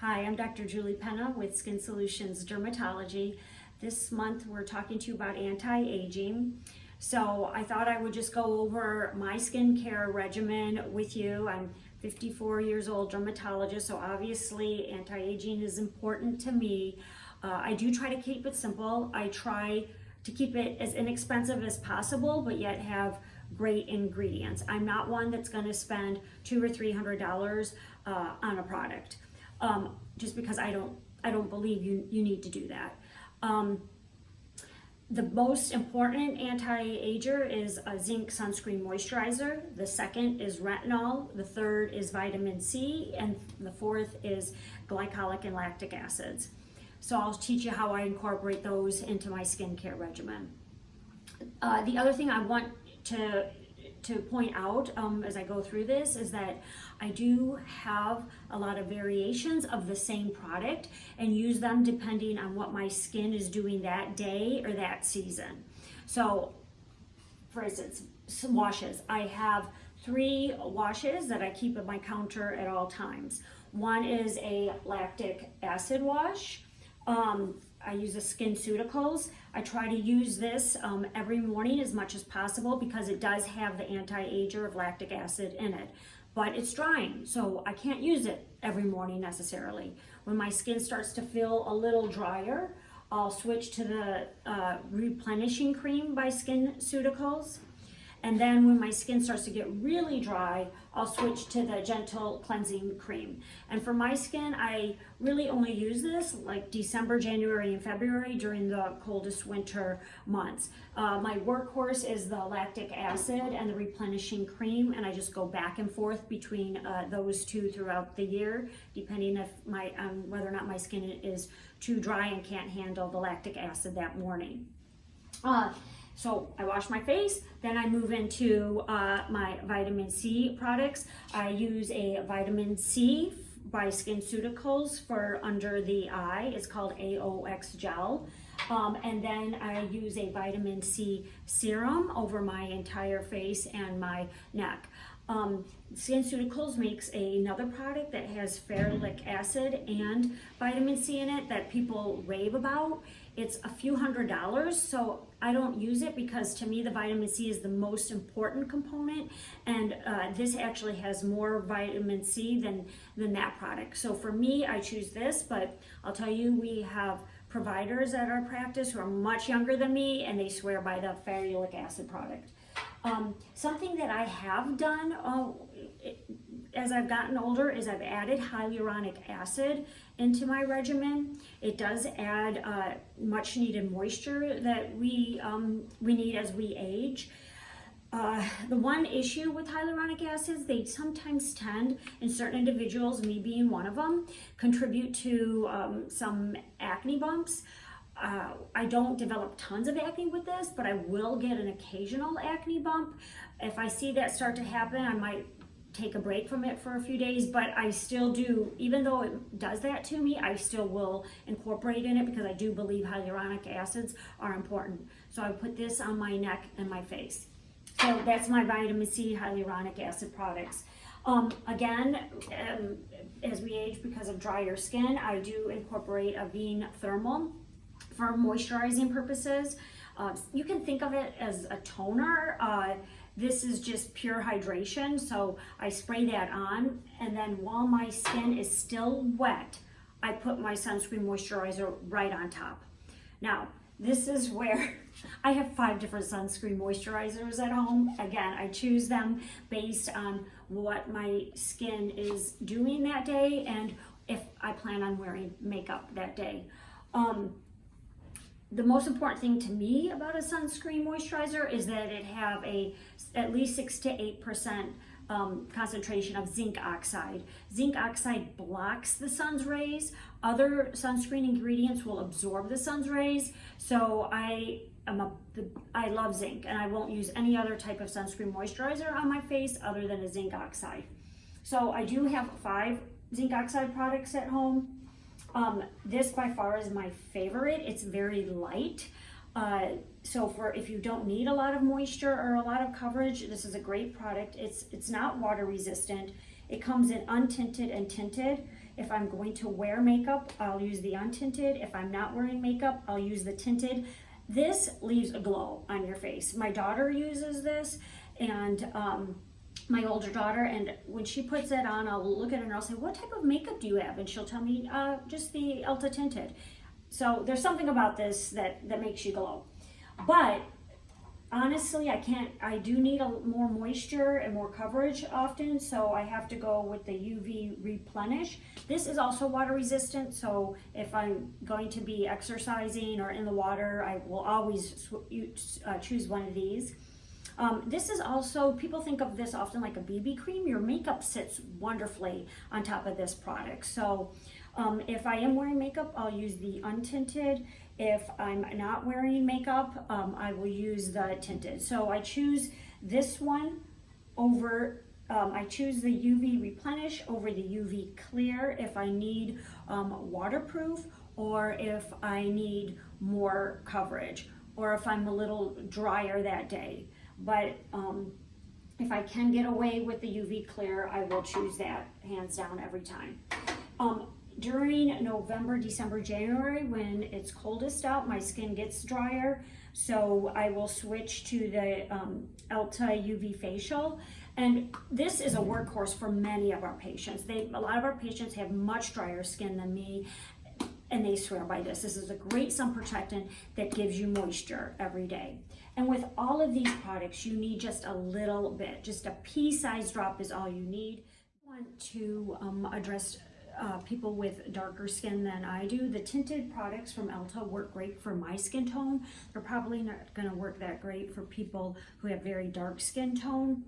Hi, I'm Dr. Julie Pena with Skin Solutions Dermatology. This month we're talking to you about anti-aging. So I thought I would just go over my skincare regimen with you. I'm 54 years old dermatologist, so obviously anti-aging is important to me. I do try to keep it simple. I try to keep it as inexpensive as possible, but yet have great ingredients. I'm not one that's going to spend $200 or $300 on a product. Just because I don't believe you need to do that. The most important anti-ager is a zinc sunscreen moisturizer. The second is retinol. The third is vitamin C, and the fourth is glycolic and lactic acids. So I'll teach you how I incorporate those into my skincare regimen. The other thing I want to point out as I go through this is that I do have a lot of variations of the same product and use them depending on what my skin is doing that day or that season. So for instance, some washes. I have 3 washes that I keep at my counter at all times. One is a lactic acid wash. I use the SkinCeuticals. I try to use this every morning as much as possible because it does have the anti-ager of lactic acid in it. But it's drying, so I can't use it every morning necessarily. When my skin starts to feel a little drier, I'll switch to the replenishing cream by SkinCeuticals. And then when my skin starts to get really dry, I'll switch to the gentle cleansing cream. And for my skin, I really only use this like December, January, and February during the coldest winter months. My workhorse is the lactic acid and the replenishing cream, and I just go back and forth between those two throughout the year, depending if whether or not my skin is too dry and can't handle the lactic acid that morning. So I wash my face, then I move into my vitamin C products. I use a vitamin C by SkinCeuticals for under the eye. It's called AOX gel. And then I use a vitamin C serum over my entire face and my neck. SkinCeuticals makes another product that has ferulic acid and vitamin C in it that people rave about. It's a few $100s, so I don't use it because to me the vitamin C is the most important component, and this actually has more vitamin C than that product. So for me, I choose this, but I'll tell you, we have providers at our practice who are much younger than me, and they swear by the ferulic acid product. Something that I have done as I've gotten older is I've added hyaluronic acid into my regimen. It does add much needed moisture that we need as we age. The one issue with hyaluronic acids, they sometimes tend, in certain individuals, me being one of them, contribute to some acne bumps. I don't develop tons of acne with this, but I will get an occasional acne bump. If I see that start to happen, I might take a break from it for a few days, but I still do, even though it does that to me, I still will incorporate in it because I do believe hyaluronic acids are important. So I put this on my neck and my face. So that's my vitamin C hyaluronic acid products. Again, as we age because of drier skin, I do incorporate a Vene Thermal for moisturizing purposes. You can think of it as a toner. This is just pure hydration, so I spray that on, and then while my skin is still wet, I put my sunscreen moisturizer right on top. Now, this is where I have 5 different sunscreen moisturizers at home. Again, I choose them based on what my skin is doing that day and if I plan on wearing makeup that day. The most important thing to me about a sunscreen moisturizer is that it have at least 6 to 8% concentration of zinc oxide. Zinc oxide blocks the sun's rays. Other sunscreen ingredients will absorb the sun's rays. So I love zinc, and I won't use any other type of sunscreen moisturizer on my face other than a zinc oxide. So I do have 5 zinc oxide products at home. This by far is my favorite. It's very light. So if you don't need a lot of moisture or a lot of coverage, this is a great product. It's not water resistant. It comes in untinted and tinted. If I'm going to wear makeup, I'll use the untinted. If I'm not wearing makeup, I'll use the tinted. This leaves a glow on your face. My daughter uses this, and my older daughter, and when she puts it on, I'll look at her and I'll say, what type of makeup do you have? And she'll tell me, just the Elta tinted. So there's something about this that makes you glow. But honestly, I do need more moisture and more coverage often, so I have to go with the UV Replenish. This is also water resistant, so if I'm going to be exercising or in the water, I will always choose one of these. This is also, people think of this often like a BB cream. Your makeup sits wonderfully on top of this product. So if I am wearing makeup, I'll use the untinted. If I'm not wearing makeup, I will use the tinted. So I choose this one over, I choose the UV Replenish over the UV Clear if I need waterproof, or if I need more coverage, or if I'm a little drier that day. But if I can get away with the UV Clear, I will choose that hands down every time. During November, December, January, when it's coldest out, my skin gets drier, so I will switch to the Elta UV Facial. And this is a workhorse for many of our patients. A lot of our patients have much drier skin than me, and they swear by this. This is a great sun protectant that gives you moisture every day. And with all of these products, you need just a little bit. Just a pea-sized drop is all you need. I want to address people with darker skin than I do. The tinted products from Elta work great for my skin tone. They're probably not going to work that great for people who have very dark skin tone.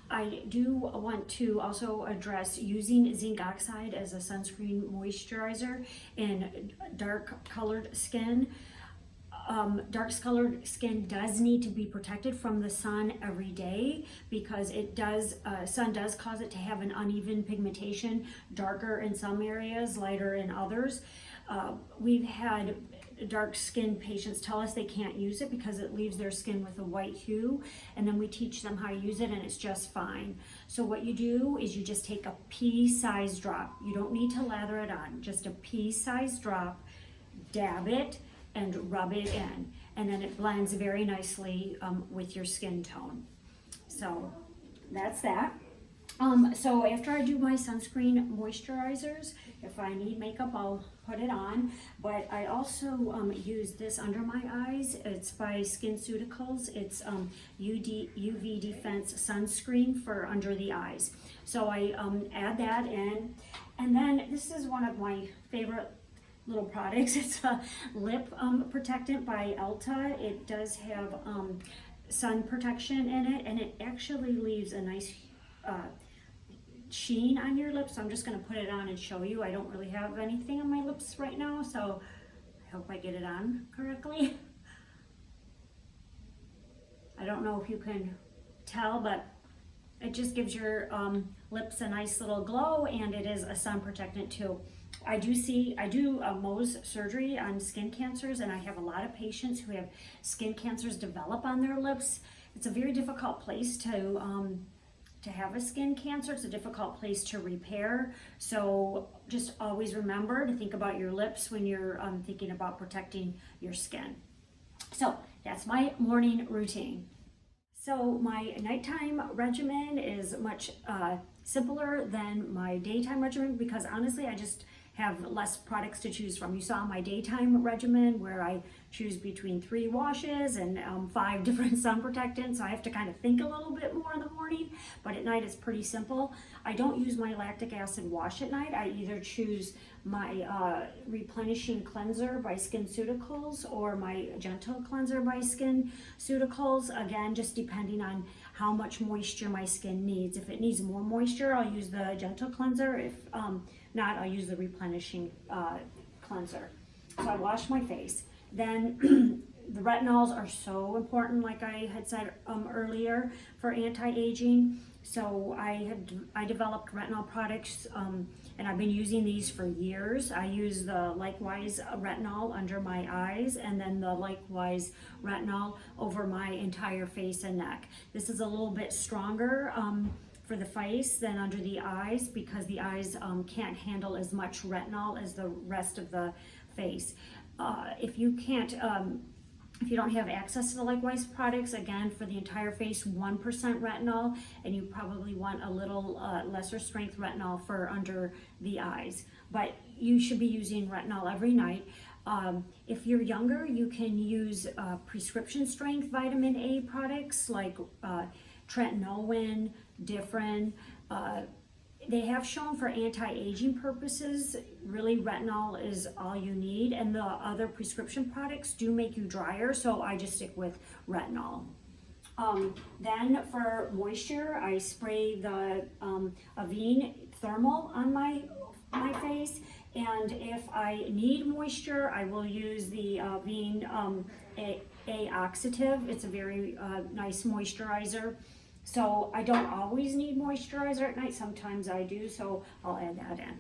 I do want to also address using zinc oxide as a sunscreen moisturizer in dark colored skin. Dark colored skin does need to be protected from the sun every day, because it does, sun does cause it to have an uneven pigmentation, darker in some areas, lighter in others. We've had dark skinned patients tell us they can't use it because it leaves their skin with a white hue, and then we teach them how to use it and it's just fine. So what you do is you just take a pea-sized drop. You don't need to lather it on, just a pea-sized drop, dab it, and rub it in, and then it blends very nicely with your skin tone. So that's that. So after I do my sunscreen moisturizers, if I need makeup, I'll put it on. But I also use this under my eyes. It's by SkinCeuticals. It's UV Defense Sunscreen for under the eyes. So I add that in. And then this is one of my favorite little products. It's a lip protectant by Elta. It does have sun protection in it, and it actually leaves a nice sheen on your lips. So I'm just going to put it on and show you. I don't really have anything on my lips right now, so I hope I get it on correctly. I don't know if you can tell, but it just gives your lips a nice little glow, and it is a sun protectant too. I do Mohs surgery on skin cancers, and I have a lot of patients who have skin cancers develop on their lips. It's a very difficult place to have a skin cancer. It's a difficult place to repair. So just always remember to think about your lips when you're thinking about protecting your skin. So that's my morning routine. So my nighttime regimen is much simpler than my daytime regimen, because honestly, I just have less products to choose from. You saw my daytime regimen where I choose between 3 washes and 5 different sun protectants. So I have to kind of think a little bit more in the morning, but at night it's pretty simple. I don't use my lactic acid wash at night. I either choose my replenishing cleanser by SkinCeuticals or my gentle cleanser by SkinCeuticals. Again, just depending on how much moisture my skin needs. If it needs more moisture, I'll use the gentle cleanser. If not, I'll use the replenishing cleanser. So I wash my face. Then the retinols are so important, like I had said earlier, for anti-aging. So I developed retinol products, and I've been using these for years. I use the Likewise retinol under my eyes, and then the Likewise retinol over my entire face and neck. This is a little bit stronger for the face than under the eyes, because the eyes can't handle as much retinol as the rest of the face. If you can't, if you don't have access to the Likewise products, again, for the entire face, 1% retinol, and you probably want a little lesser strength retinol for under the eyes. But you should be using retinol every night. If you're younger, you can use prescription strength vitamin A products like tretinoin, Differin. They have shown for anti-aging purposes, really retinol is all you need, and the other prescription products do make you drier, so I just stick with retinol. Then for moisture, I spray the Avene Thermal on my face, and if I need moisture, I will use the Avene A Oxidative. It's a very nice moisturizer. So I don't always need moisturizer at night, sometimes I do, so I'll add that in.